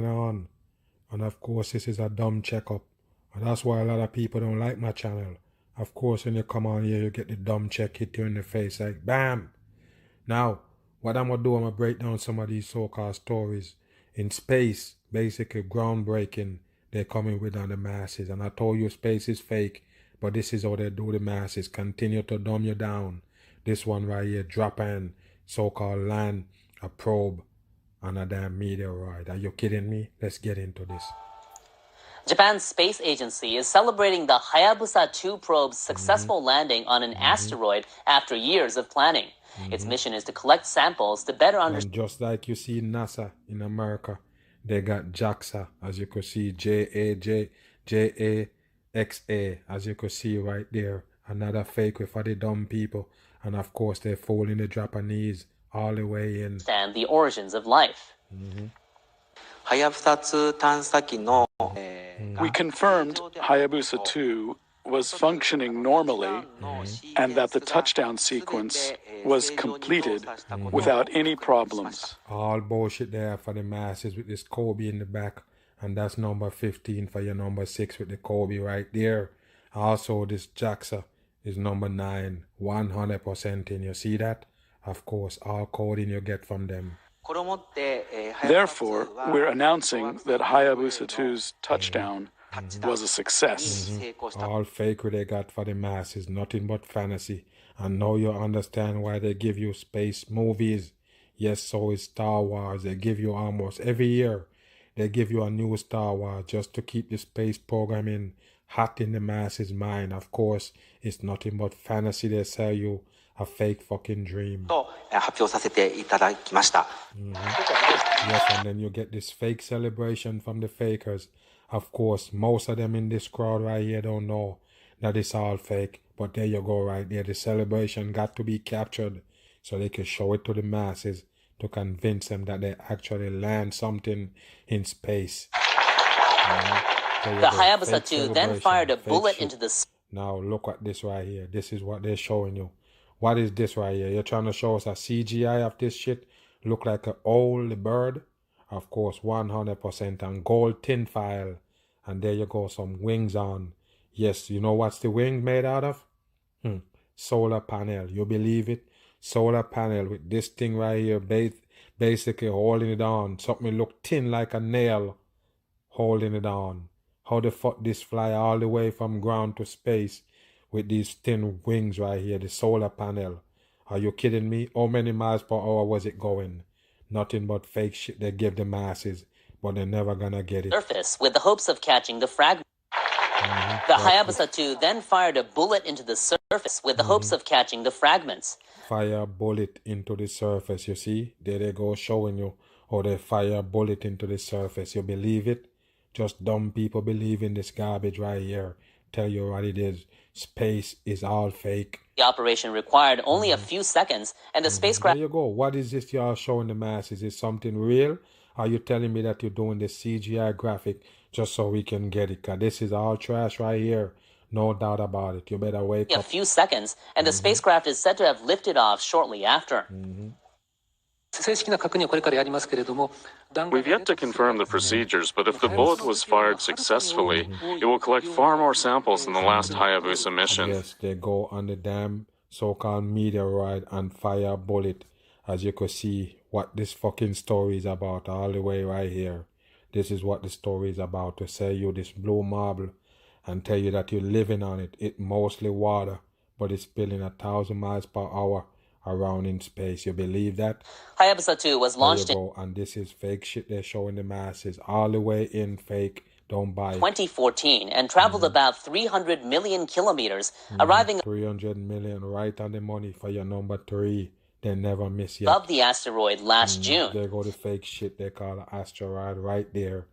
on. And of course, this is a dumb checkup. And that's why a lot of people don't like my channel. Of course, when you come on here, you get the dumb check hit you in the face like BAM! Now, what I'm going to do, I'm going to break down some of these so-called stories in space, basically groundbreaking, they're coming with on the masses. And I told you space is fake, but this is how they do the masses. Continue to dumb you down. This one right here, drop in, so-called land, a probe, on a damn meteoroid. Are you kidding me? Let's get into this. Japan's space agency is celebrating the Hayabusa 2 probe's successful landing on an asteroid after years of planning. Its mission is to collect samples to better understand. And just like you see NASA in America, they got JAXA, as you could see, J-A-X-A, as you could see right there. Another fake for the dumb people. And of course, they're fooling the Japanese all the way in. And the origins of life. We confirmed Hayabusa 2 was functioning normally and that the touchdown sequence was completed without any problems. All bullshit there for the masses with this Kobe in the back. And that's number 15 for your number 6 with the Kobe right there. Also, this JAXA is number 9, 100% in. You see that? Of course, all coding you get from them. Therefore, we're announcing that Hayabusa 2's touchdown was a success. All fake they got for the masses, nothing but fantasy. And now you understand why they give you space movies. Yes, so is Star Wars. They give you almost every year. They give you a new Star Wars just to keep the space programming hot in the masses' mind. Of course, it's nothing but fantasy. They sell you a fake fucking dream. Yes, and then you get this fake celebration from the fakers. Of course, most of them in this crowd right here don't know that it's all fake. But there you go right there. The celebration got to be captured so they can show it to the masses to convince them that they actually land something in space. The Hayabusa 2 then fired a bullet into the... Now look at this right here. This is what they're showing you. What is this right here? You're trying to show us a CGI of this shit? Look like an old bird? Of course, 100% on gold tin foil. And there you go, some wings on. Yes, you know what's the wing made out of? Solar panel. You believe it? Solar panel with this thing right here, basically holding it on. Something look thin like a nail, holding it on. How the fuck this fly all the way from ground to space with these thin wings right here, the solar panel? Are you kidding me? How many miles per hour was it going? Nothing but fake shit they give the masses, but they're never gonna get it. Surface with the hopes of catching the fragment. The Hayabusa 2 then fired a bullet into the surface with the hopes of catching the fragments. Fire a bullet into the surface, you see? There they go showing you how they fire a bullet into the surface. You believe it? Just dumb people believe in this garbage right here. Tell you what it is. Space is all fake. The operation required only a few seconds, and the spacecraft... There you go. What is this you are showing the masses? Is something real? Are you telling me that you're doing this CGI graphic just so we can get it? Because this is all trash right here. No doubt about it. You better wake up. A few seconds, and the spacecraft is said to have lifted off shortly after. We've yet to confirm the procedures, but if the bullet was fired successfully, it will collect far more samples than the last Hayabusa mission. Yes, they go on the damn so-called meteoroid and fire a bullet. As you can see, what this fucking story is about all the way right here. This is what the story is about, to sell you this blue marble and tell you that you're living on it. It's mostly water, but it's spilling 1,000 miles per hour around in space. You believe that? Hayabusa 2 was launched in... And this is fake shit they're showing the masses. All the way in fake. Don't buy it. 2014 and traveled about 300 million kilometers, arriving 300 million right on the money for your number 3. They never miss yet. Above the asteroid last June. There go the fake shit they call an asteroid right there.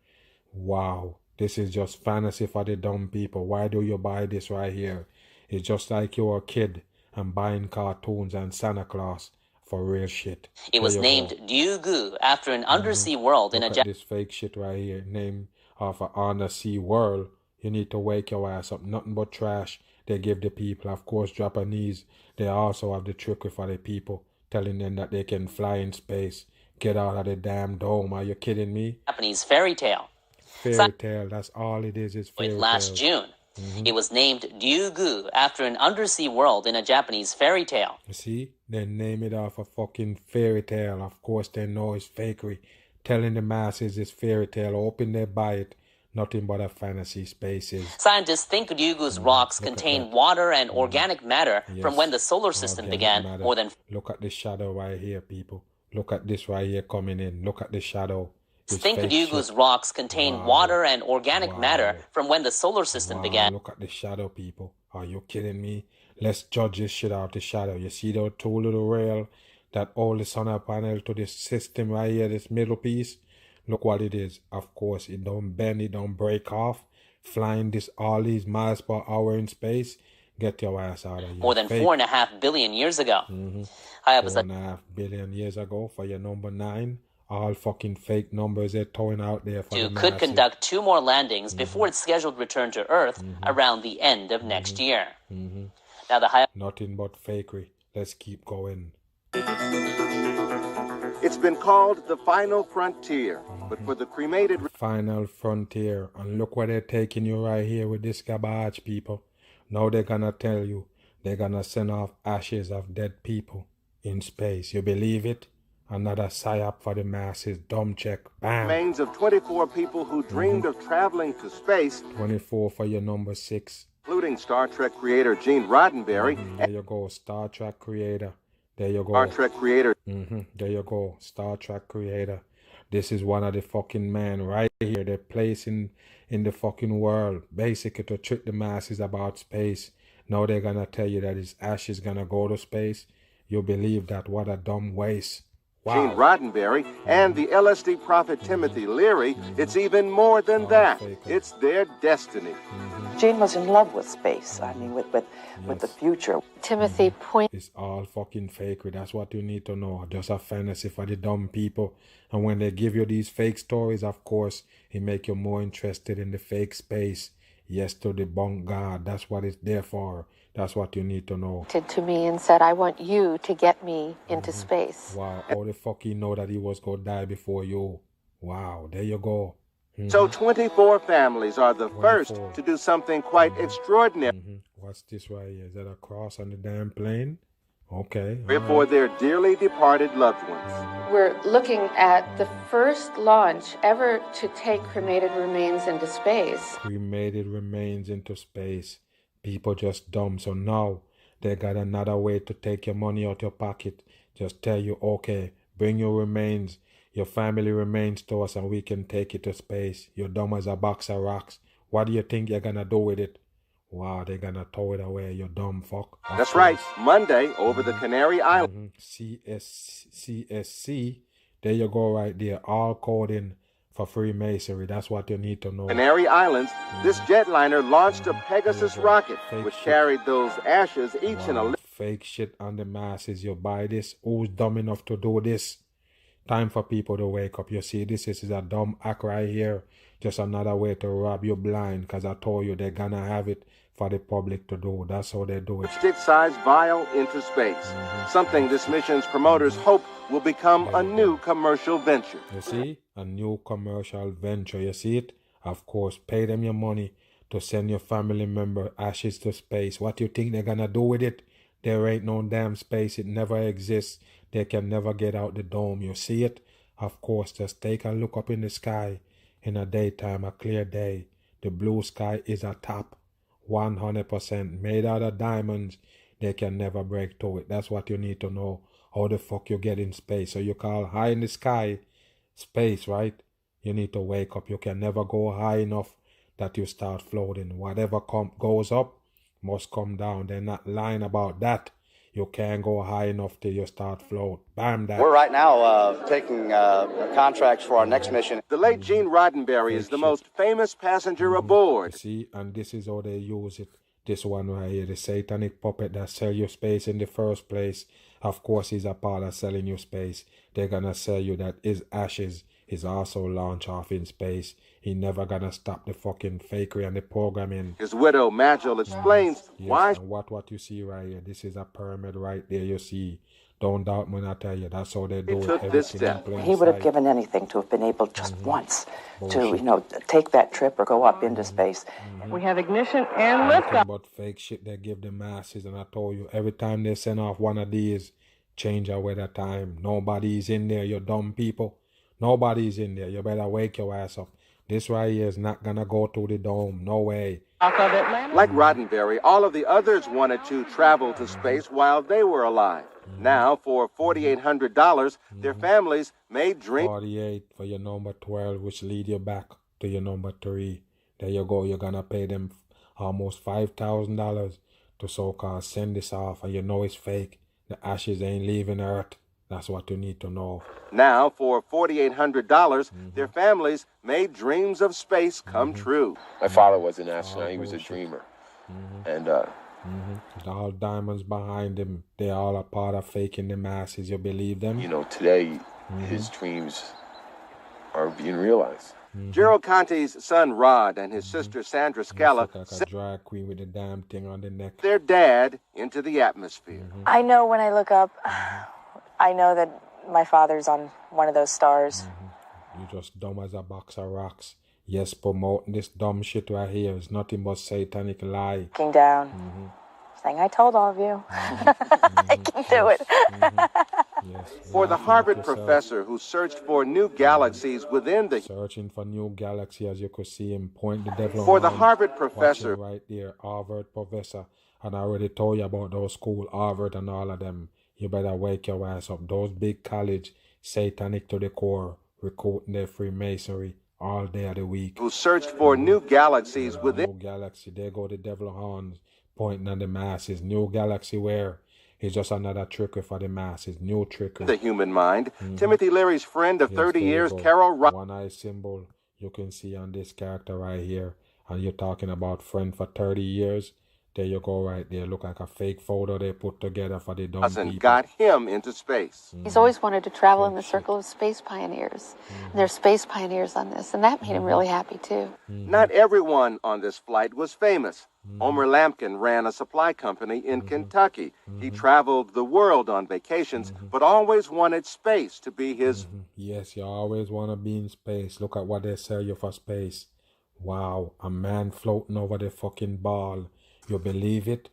Wow. This is just fantasy for the dumb people. Why do you buy this right here? It's just like you're a kid and buying cartoons and Santa Claus for real shit. It was named Ryugu after an undersea world in a... This fake shit right here, named of an undersea world. You need to wake your ass up. Nothing but trash they give the people. Of course, Japanese, they also have the trickery for the people, telling them that they can fly in space. Get out of the damn dome. Are you kidding me? Japanese fairy tale. Fairy tale, that's all it is fairy Last tale. June. It was named Ryugu after an undersea world in a Japanese fairy tale. You see? They name it off a fucking fairy tale. Of course they know it's fakery. Telling the masses it's fairy tale, hoping they buy it. Nothing but a fantasy spaces. Scientists think Ryugu's rocks contain water and organic matter from when the solar system began more than... Look at the shadow right here, people. Look at this right here coming in. Look at the shadow. Think Ryugu's rocks contain water and organic matter from when the solar system began. Look at the shadow, people. Are you kidding me? Let's judge this shit out the shadow. You see the two little rail that hold the solar panel to this system right here, this middle piece? Look what it is. Of course, it don't bend, it don't break off. Flying this all these miles per hour in space. Get your ass out of here. More than 4.5 billion years ago. 4.5 billion years ago for your number 9. All fucking fake numbers they're throwing out there for the could conduct 2 more landings before its scheduled return to Earth around the end of next year. Now the Nothing but fakery. Let's keep going. It's been called the final frontier, but for the cremated... Final frontier. And look where they're taking you right here with this garbage, people. Now they're gonna tell you they're gonna send off ashes of dead people in space. You believe it? Another psyop for the masses. Dumb check. Bam. Remains of 24 people who dreamed of traveling to space. 24 for your number 6. Including Star Trek creator Gene Roddenberry. There you go. Star Trek creator. There you go. Star Trek creator. There you go. Star Trek creator. This is one of the fucking men right here. They're placing in the fucking world. Basically to trick the masses about space. Now they're gonna tell you that his ashes gonna go to space. You believe that? What a dumb waste. Wow. Gene Roddenberry and the LSD prophet Timothy Leary, it's even more than that. It's their destiny. Gene was in love with space, I mean, with the future. Timothy point. It's all fucking fakery. That's what you need to know. Just a fantasy for the dumb people. And when they give you these fake stories, of course, it make you more interested in the fake space. Yes, to debunk God. That's what it's there for. That's what you need to know. To me and said, I want you to get me into space. Wow, how the fuck he know that he was going to die before you? Wow, there you go. So 24 families are the first to do something quite extraordinary. What's this right here? Is that a cross on the damn plane? Okay. For their dearly departed loved ones. We're looking at the first launch ever to take cremated remains into space. Cremated remains into space. People just dumb. So now they got another way to take your money out your pocket. Just tell you, okay, bring your remains, your family remains to us and we can take it to space. You're dumb as a box of rocks. What do you think you're gonna do with it? Wow, they're gonna throw it away, you dumb fuck. That's right. Monday, over the Canary Islands. CSC. There you go right there. All coding for Freemasonry. That's what you need to know. Canary Islands, this jetliner launched a Pegasus rocket, which carried those ashes each in a... Fake shit on the masses. You buy this. Who's dumb enough to do this? Time for people to wake up. You see, this is a dumb act right here. Just another way to rob you blind, because I told you they're gonna have it for the public to do. That's how they do it. Stick-sized vial into space. Something this mission's promoters hope will become a new commercial venture. You see? A new commercial venture. You see it? Of course, pay them your money to send your family member ashes to space. What you think they're gonna do with it? There ain't no damn space. It never exists. They can never get out the dome. You see it? Of course, just take a look up in the sky. In a daytime, a clear day. The blue sky is a top. 100% made out of diamonds. They can never break through it. That's what you need to know. How the fuck you get in space. So you call high in the sky space, right? You need to wake up. You can never go high enough that you start floating. Whatever goes up must come down. They're not lying about that. You can't go high enough till you start float. Bam, that. We're right now taking contracts for our next mission. The late Gene Roddenberry is the most famous passenger aboard. See, and this is how they use it. This one right here, the satanic puppet that sell you space in the first place. Of course, he's a part of selling you space. They're gonna sell you that his ashes is also launched off in space. He never gonna stop the fucking fakery and the programming. His widow, Majel, explains yes, why... And what you see right here, this is a pyramid right there, you see. Don't doubt when I tell you. That's how they do it. took this Everything in step. plain He would have sight. given anything to have been able just once to, Bullshit. you know, take that trip or go up into space. We have ignition and Nothing liftoff. but fake shit they give the masses. And I told you, every time they send off one of these, change our weather time. Nobody's in there, you dumb people. Nobody's in there. You better wake your ass up. This right here is not gonna go to the dome. No way. Off of Atlanta. Like Roddenberry, all of the others wanted to travel to space while they were alive. Now, for $4,800, their families may dream 48 for your number 12, which lead you back to your number 3. There you go. You're gonna pay them almost $5,000 to so-called send this off, and you know it's fake. The ashes ain't leaving Earth. That's what you need to know. Now, for $4,800, their families made dreams of space come true. My father was an astronaut. He was a dreamer. And All diamonds behind him. They all a part of faking the masses. You believe them? you know, today his dreams are being realized. Gerald Conte's son Rod and his sister Sandra Scala Look like a sent drag queen with the damn thing on the neck. their dad into the atmosphere. I know when I look up, I know that my father's on one of those stars. You just dumb as a box of rocks. Yes, promoting this dumb shit right here is nothing but satanic lie. Looking down, saying, I told all of you. I can do it. Yes. For the Laugh at Harvard yourself. professor who searched for new galaxies within the Searching for new galaxy, as you could see him point the devil. For the on. Harvard Watch professor him right there, Harvard professor. And I already told you about those school, Harvard and all of them. You better wake your ass up. Those big college, satanic to the core, recruiting their Freemasonry all day of the week. who searched for new galaxies within New galaxy, there go the devil horns pointing at the masses. New galaxy where? It's just another trickery for the masses. New trickery. the human mind. Timothy Leary's friend of Yes, 30 there you years, go. Carol Rock, One eye symbol you can see on this character right here. And you're talking about friend for 30 years. There you go right there. Look like a fake photo they put together for the dumb people. got him into space. He's always wanted to travel in the circle of space pioneers. And there's space pioneers on this, and that made him really happy too. Not everyone on this flight was famous. Omer Lampkin ran a supply company in Kentucky. He traveled the world on vacations, but always wanted space to be his Yes, you always want to be in space. Look at what they sell you for space. Wow, a man floating over the fucking ball. You believe it?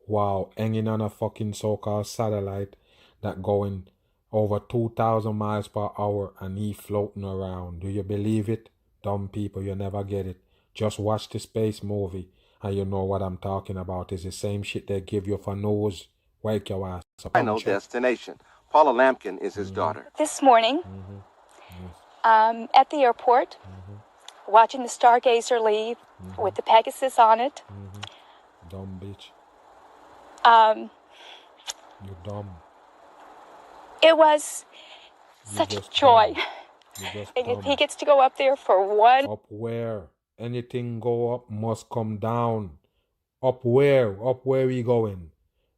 Wow, hanging on a fucking so-called satellite that going over 2,000 miles per hour and he floating around. Do you believe it? Dumb people, you never get it. Just watch the space movie and you know what I'm talking about. It's the same shit they give you for news. Wake your ass up. final destination. Paula Lampkin is his daughter. This morning, at the airport, watching the Stargazer leave with the Pegasus on it. Dumb bitch. Um, You dumb. it was You such a just joy. dumb. You just And if dumb. he gets to go up there for one, Up where? Anything go up must come down. Up where? Up where we going?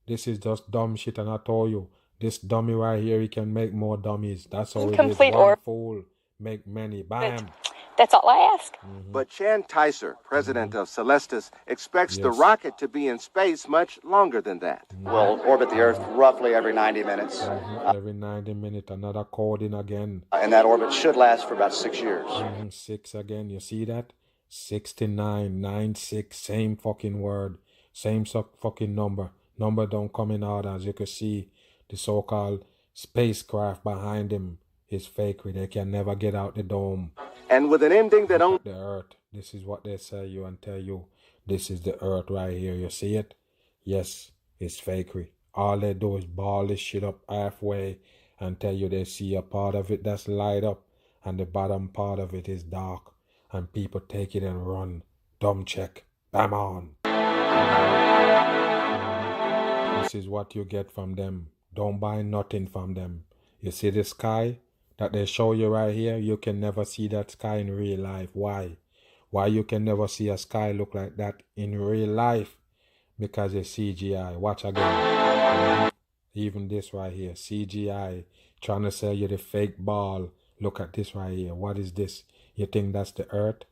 This is just dumb shit, and I told you, this dummy right here, he can make more dummies. That's how it is. Incomplete One or- fool make many. Bam. that's all I ask. But Chan Tyser, president of Celestis, expects the Yes. rocket to be in space much longer than that. Will orbit the Earth roughly every 90 minutes, Every 90 minutes, another coding again. and that orbit should last for about 6 years. 6 again. You see that? 69, 96, same fucking word. Same fucking number. Number don't come in order. As you can see, the so-called spacecraft behind him is fakery. They can never get out the dome. And with an ending that only The Earth. This is what they say you and tell you. This is the Earth right here. You see it? Yes, it's fakery. All they do is ball this shit up halfway and tell you they see a part of it that's light up and the bottom part of it is dark. And people take it and run. Dumb check. Bam on. This is what you get from them. Don't buy nothing from them. You see the sky that they show you right here? You can never see that sky in real life. Why? Why you can never see a sky look like that in real life? Because it's CGI. Watch again. Even this right here. CGI. Trying to sell you the fake ball. Look at this right here. What is this? You think that's the Earth?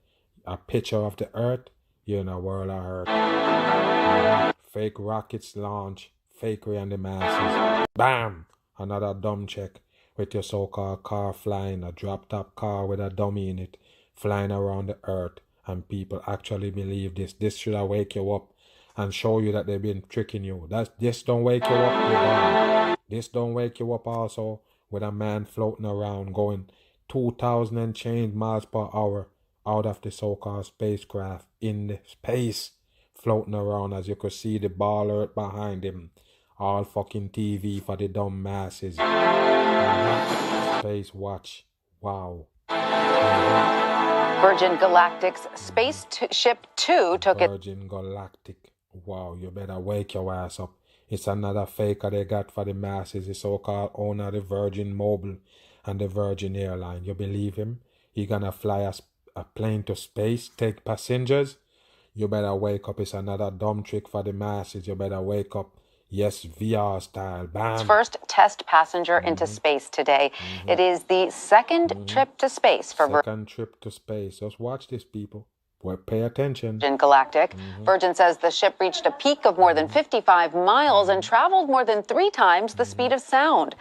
A picture of the Earth? You're in a world of hurt. Fake rockets launch. Fakery and the masses. Bam! Another dumb check with your so-called car flying, a drop-top car with a dummy in it, flying around the earth, and people actually believe this. This should wake you up and show you that they've been tricking you. This don't wake you up, you're gone. This don't wake you up also with a man floating around going 2,000 and change miles per hour out of the so-called spacecraft in the space, floating around, as you could see the ball earth behind him. All fucking TV for the dumb masses. Space watch. Wow. Virgin Galactic's Spaceship 2 took it. Virgin Galactic. Wow, you better wake your ass up. It's another faker they got for the masses. The so-called owner of the Virgin Mobile and the Virgin Airline. You believe him? He gonna fly a plane to space, take passengers? You better wake up. It's another dumb trick for the masses. You better wake up. Yes, VR style. Bam. First test passenger into space today. It is the second trip to space for Second trip to space. Just watch this, people. Well, pay attention. Virgin Galactic. Virgin says the ship reached a peak of more than 55 miles and traveled more than 3 times the speed of sound.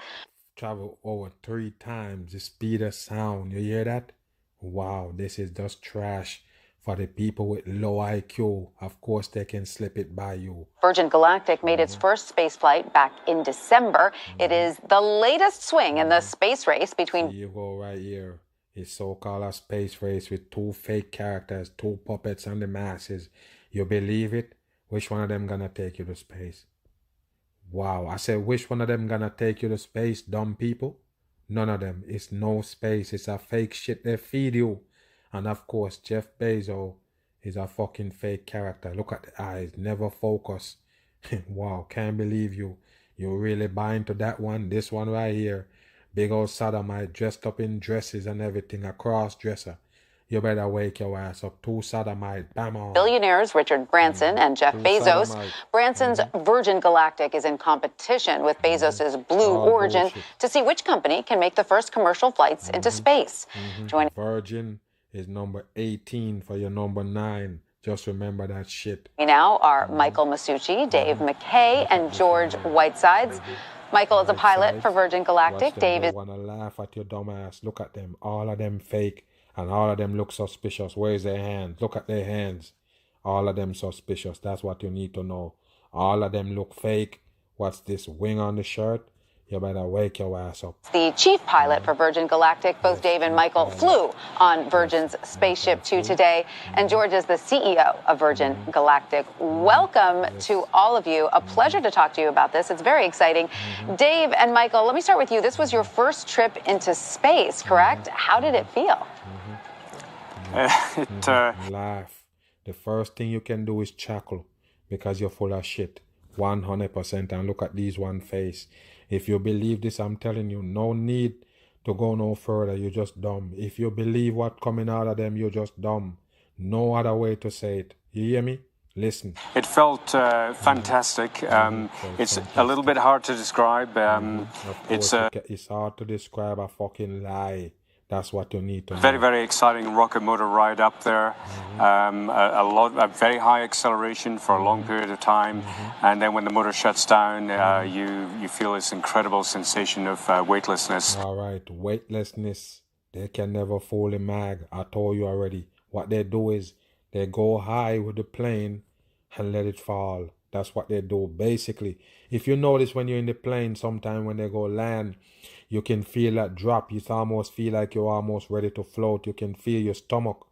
Travel over 3 times the speed of sound. You hear that? Wow, this is just trash. For the people with low IQ, of course they can slip it by you. Virgin Galactic made its first space flight back in December. It is the latest swing in the space race between... Here you go right here. It's so-called a space race with 2 fake characters, 2 puppets and the masses. You believe it? Which one of them gonna take you to space? Wow, I said which one of them gonna take you to space, dumb people? None of them. It's no space. It's a fake shit they feed you. And of course, Jeff Bezos is a fucking fake character. Look at the eyes, never focus. Wow, can't believe you. You really buy into that one. This one right here. Big old sodomite dressed up in dresses and everything. A cross-dresser. You better wake your ass up. 2 sodomite. Bam on. Billionaires Richard Branson and Jeff Bezos. Sodomite. Branson's Virgin Galactic is in competition with Bezos's Blue Origin to see which company can make the first commercial flights into space. Joining Virgin is number 18 for your number 9. Just remember that shit. me now are Michael Masucci, Dave McKay, and George Whitesides. Michael is a pilot for Virgin Galactic. Dave is... wanna laugh at your dumb ass. Look at them. All of them fake. And all of them look suspicious. Where's their hands? Look at their hands. All of them suspicious. That's what you need to know. All of them look fake. What's this wing on the shirt? You better wake your ass up. the chief pilot for Virgin Galactic. Both Dave and Michael flew on Virgin's Spaceship 2 today, and George is the CEO of Virgin Galactic. Welcome to all of you. A pleasure to talk to you about this. It's very exciting. Dave and Michael, let me start with you. This was your first trip into space, correct? How did it feel? Laugh. The first thing you can do is chuckle because you're full of shit. 100%. And look at these one face. If you believe this, I'm telling you, no need to go no further. You're just dumb. If you believe what coming out of them, you're just dumb. No other way to say it. You hear me? Listen. It felt fantastic. It's a little bit hard to describe. It's hard to describe a fucking lie. That's what you need to know. Very, very exciting rocket motor ride up there. A very high acceleration for a long period of time, and then when the motor shuts down, you feel this incredible sensation of weightlessness. All right, weightlessness. They can never fool a mag. I told you already. What they do is they go high with the plane and let it fall. That's what they do. Basically, if you notice when you're in the plane, sometime when they go land, you can feel that drop. You almost feel like you're almost ready to float. You can feel your stomach.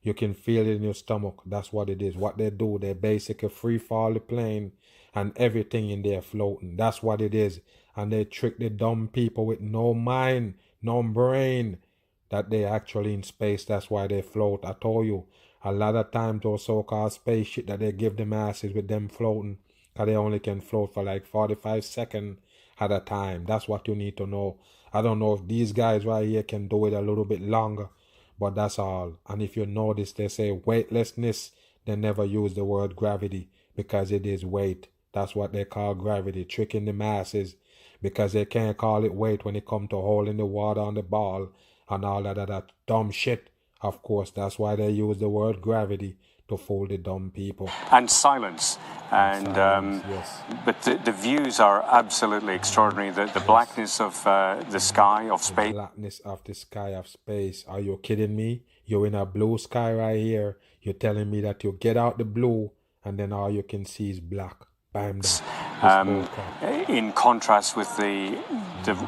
You can feel it in your stomach. That's what it is. What they do, they basically free fall the plane and everything in there floating. That's what it is. And they trick the dumb people with no mind, no brain, that they actually in space. That's why they float. I told you. A lot of times those so-called space shit that they give the masses with them floating, because they only can float for like 45 seconds at a time. That's what you need to know. I don't know if these guys right here can do it a little bit longer, but that's all. And if you notice, they say weightlessness, they never use the word gravity because it is weight. That's what they call gravity, tricking the masses because they can't call it weight when it comes to holding the water on the ball and all that dumb shit. Of course, that's why they use the word gravity to fool the dumb people. And silence. And but the views are absolutely extraordinary. The blackness of the sky of space. The blackness of the sky of space. Are you kidding me? You're in a blue sky right here. You're telling me that you get out the blue and then all you can see is black. Bam, in contrast with the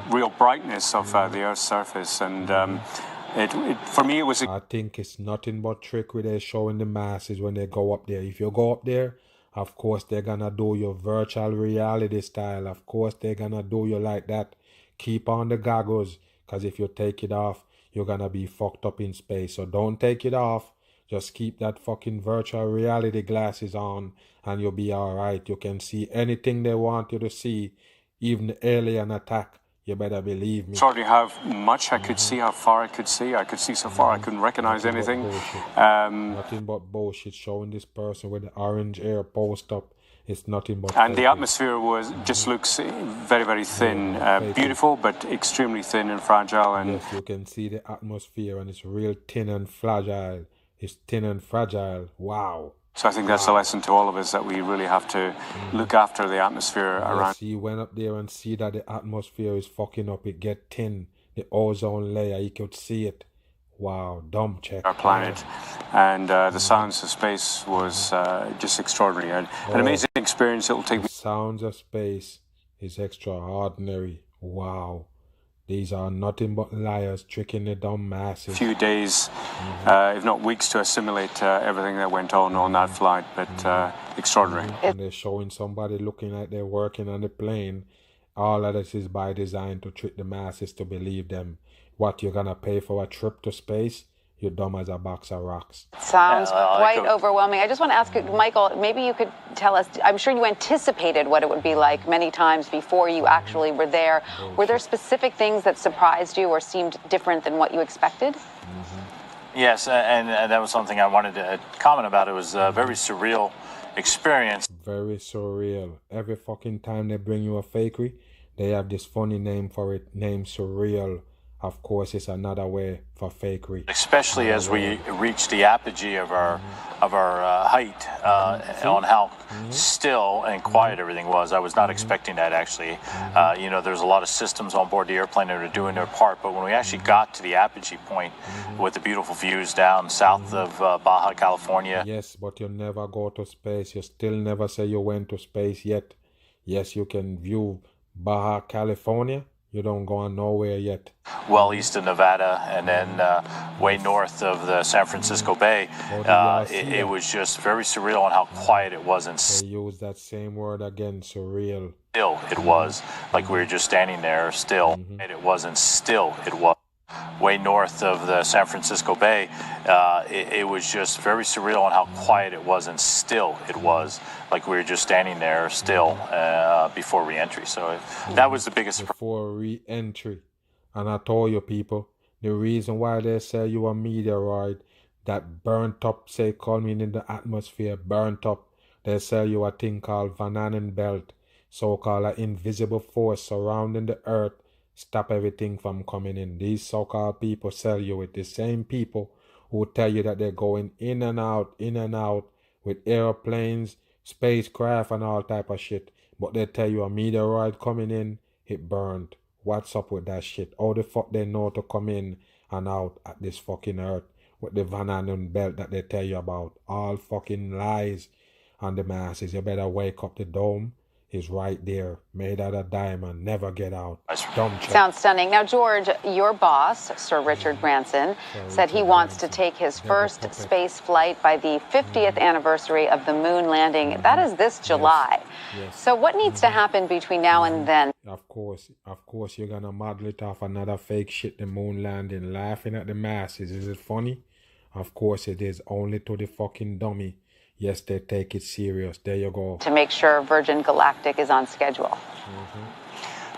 real brightness of the Earth's surface, and for me it was. I think it's nothing but trickery they're showing the masses when they go up there. If you go up there, of course they're gonna do your virtual reality style. Of course they're gonna do you like that. Keep on the goggles, because if you take it off, you're gonna be fucked up in space. So don't take it off. Just keep that fucking virtual reality glasses on and you'll be alright. You can see anything they want you to see, even the alien attack. You better believe me. Sorry how much I could see, how far I could see. I could see so far I couldn't recognize anything. Nothing but bullshit showing this person with the orange hair post up. It's nothing but. And the atmosphere just looks very, very thin. Beautiful, but extremely thin and fragile. And yes, you can see the atmosphere and it's real thin and fragile. It's thin and fragile. Wow. So I think that's a lesson to all of us, that we really have to look after the atmosphere around. You went up there and see that the atmosphere is fucking up. It get thin. The ozone layer, you could see it. Wow, dumb check. Our planet. And the sounds of space was just extraordinary. An amazing experience. It will take me. Sounds of space is extraordinary. Wow. These are nothing but liars tricking the dumb masses. A few days, if not weeks, to assimilate everything that went on that flight, but extraordinary. And they're showing somebody looking like they're working on the plane. All of this is by design to trick the masses to believe them. What, you're gonna pay for a trip to space? You're dumb as a box of rocks. Sounds quite overwhelming. I just want to ask you, Michael, maybe you could tell us, I'm sure you anticipated what it would be like many times before you actually were there. Were there specific things that surprised you or seemed different than what you expected? Yes, and that was something I wanted to comment about. It was a very surreal experience. Very surreal. Every fucking time they bring you a fakery, they have this funny name for it, named surreal. Of course, it's another way for fakery. Especially as we reach the apogee of our height, on how still and quiet everything was. I was not expecting that, actually. You know, there's a lot of systems on board the airplane that are doing their part, but when we actually got to the apogee point with the beautiful views down south of Baja California. Yes, but you never go to space. You still never say you went to space yet. Yes, you can view Baja California. You don't go on nowhere yet. Well east of Nevada and then way north of the San Francisco Bay. It was just very surreal on how quiet it was. And they use that same word again, surreal. Still it was, like we were just standing there still. And it wasn't still, it was. Way north of the San Francisco Bay, it was just very surreal on how quiet it was, and still it was, like we were just standing there still before re-entry. So that was the biggest surprise. Before re-entry. And I told you people, the reason why they sell you a meteoroid that burnt up, say coming in the atmosphere, burnt up, they sell you a thing called Van Allen belt, so-called an invisible force surrounding the earth. Stop everything from coming in. These so-called people sell you with the same people who tell you that they're going in and out with airplanes, spacecraft and all type of shit. But they tell you a meteoroid coming in, it burned. What's up with that shit? How the fuck they know to come in and out at this fucking earth with the Van Allen belt that they tell you about? All fucking lies on the masses. You better wake up. The dome is right there, made out of diamond, never get out. Sounds stunning. Now, George, your boss, Sir Richard Branson, said he wants to take his first space flight by the 50th anniversary of the moon landing. That is this July. Yes. So what needs to happen between now and then? Of course, you're gonna model it off another fake shit, the moon landing, laughing at the masses. Is it funny? Of course it is, only to the fucking dummy. Yes, they take it serious. There you go. To make sure Virgin Galactic is on schedule.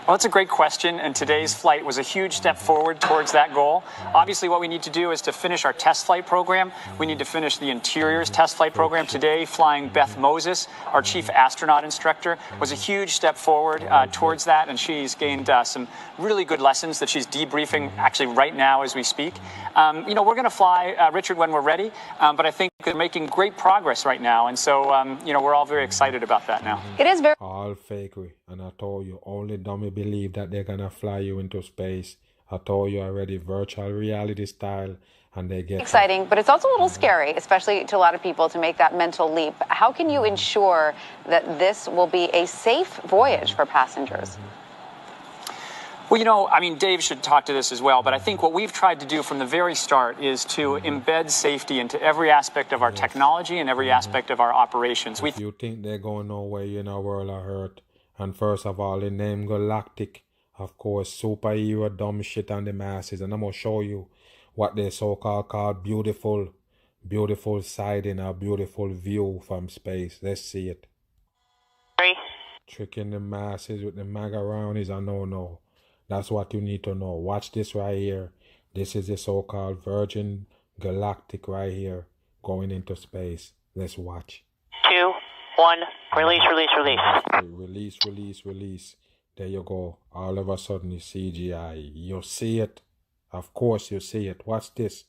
Well, that's a great question, and today's flight was a huge step forward towards that goal. Obviously, what we need to do is to finish our test flight program. We need to finish the interiors test flight program today. Flying Beth Moses, our chief astronaut instructor, was a huge step forward towards that, and she's gained some really good lessons that she's debriefing actually right now as we speak. You know, we're going to fly, Richard, when we're ready, but I think because we're making great progress right now. And so, we're all very excited about that now. It is very all fakery. And I told you, only dummy believe that they're gonna fly you into space. I told you already, virtual reality style, and they get exciting, but it's also a little scary, especially to a lot of people, to make that mental leap. How can you ensure that this will be a safe voyage for passengers? Well, Dave should talk to this as well, but I think what we've tried to do from the very start is to embed safety into every aspect of our technology and every aspect of our operations. If you think they're going nowhere, you're in a world of hurt. And first of all, the name Galactic, of course, superhero dumb shit on the masses. And I'm going to show you what they called beautiful sighting, a beautiful view from space. Let's see it. Tricking the masses with the MAGA round is a no-no. That's what you need to know. Watch this right here. This is the so-called Virgin Galactic right here going into space. Let's watch. 2, 1, release. Release. There you go. All of a sudden it's CGI. You'll see it. Of course you see it. Watch this.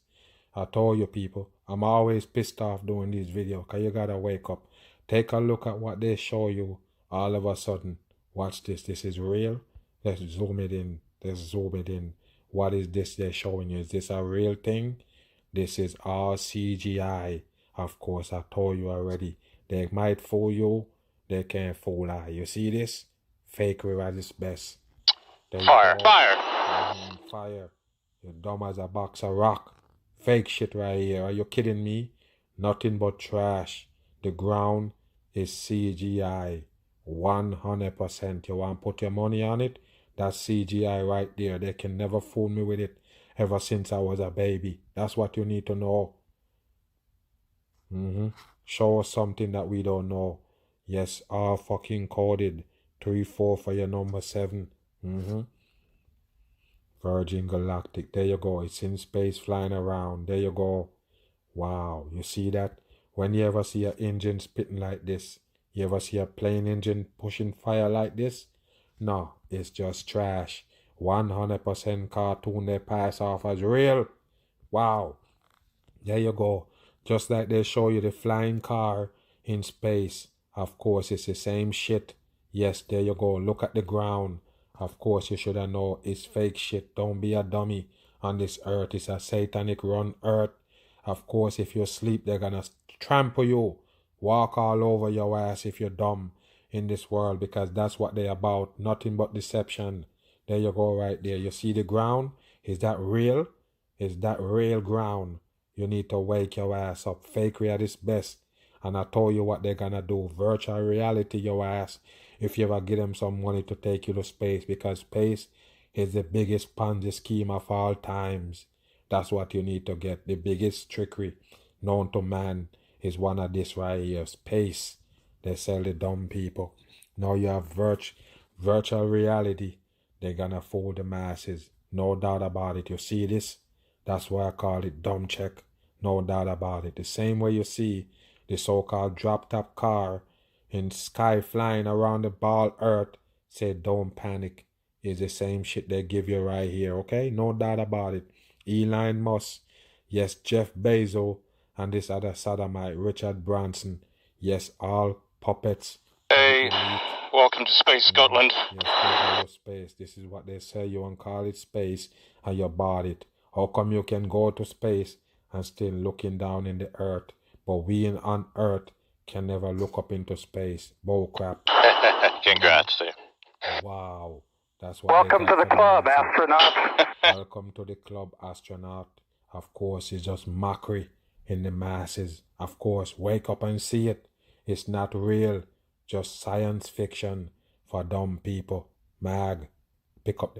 I told you people, I'm always pissed off doing these videos because you gotta wake up. Take a look at what they show you all of a sudden. Watch this. This is real. Let's zoom it in. What is this they're showing you? Is this a real thing? This is all CGI. Of course, I told you already. They might fool you. They can't fool I. You see this? Fakery at its best. Fire. Fire. You're dumb as a box of rock. Fake shit right here. Are you kidding me? Nothing but trash. The ground is CGI. 100%. You want to put your money on it? That's CGI right there. They can never fool me with it ever since I was a baby. That's what you need to know. Show us something that we don't know. Yes, all fucking coded. 3-4 for your number 7. Virgin Galactic. There you go. It's in space flying around. There you go. Wow. You see that? When you ever see an engine spitting like this, you ever see a plane engine pushing fire like this? No, it's just trash. 100% cartoon they pass off as real. Wow. There you go. Just like they show you the flying car in space. Of course, it's the same shit. Yes, there you go. Look at the ground. Of course, you should have known it's fake shit. Don't be a dummy on this earth. It's a satanic run earth. Of course, if you sleep, they're gonna trample you. Walk all over your ass if you're dumb in this world, because that's what they're about. Nothing but deception. There you go right there. You see the ground? Is that real? Is that real ground? You need to wake your ass up. Fakery at its best. And I told you what they're gonna do. Virtual reality your ass. If you ever give them some money to take you to space, because space is the biggest Ponzi scheme of all times. That's what you need to get. The biggest trickery known to man is one of this right here. Space. They sell the dumb people. Now you have virtual reality. They're gonna fool the masses. No doubt about it. You see this? That's why I call it dumb check. No doubt about it. The same way you see the so-called drop-top car in sky flying around the ball earth, say don't panic, is the same shit they give you right here, okay? No doubt about it. Elon Musk, yes, Jeff Bezos, and this other sodomite, Richard Branson, yes, all puppets. Hey, welcome to Space Scotland. Yes, space. This is what they say. You want to call it space, and you bought it. How come you can go to space and still looking down in the earth, but we on earth can never look up into space? Bull crap. Congrats, Steve. Wow. That's what. Welcome to the club, astronaut. Welcome to the club, astronaut. Of course, it's just mockery in the masses. Of course, wake up and see it. It's not real. Just science fiction for dumb people. Mag, pick up the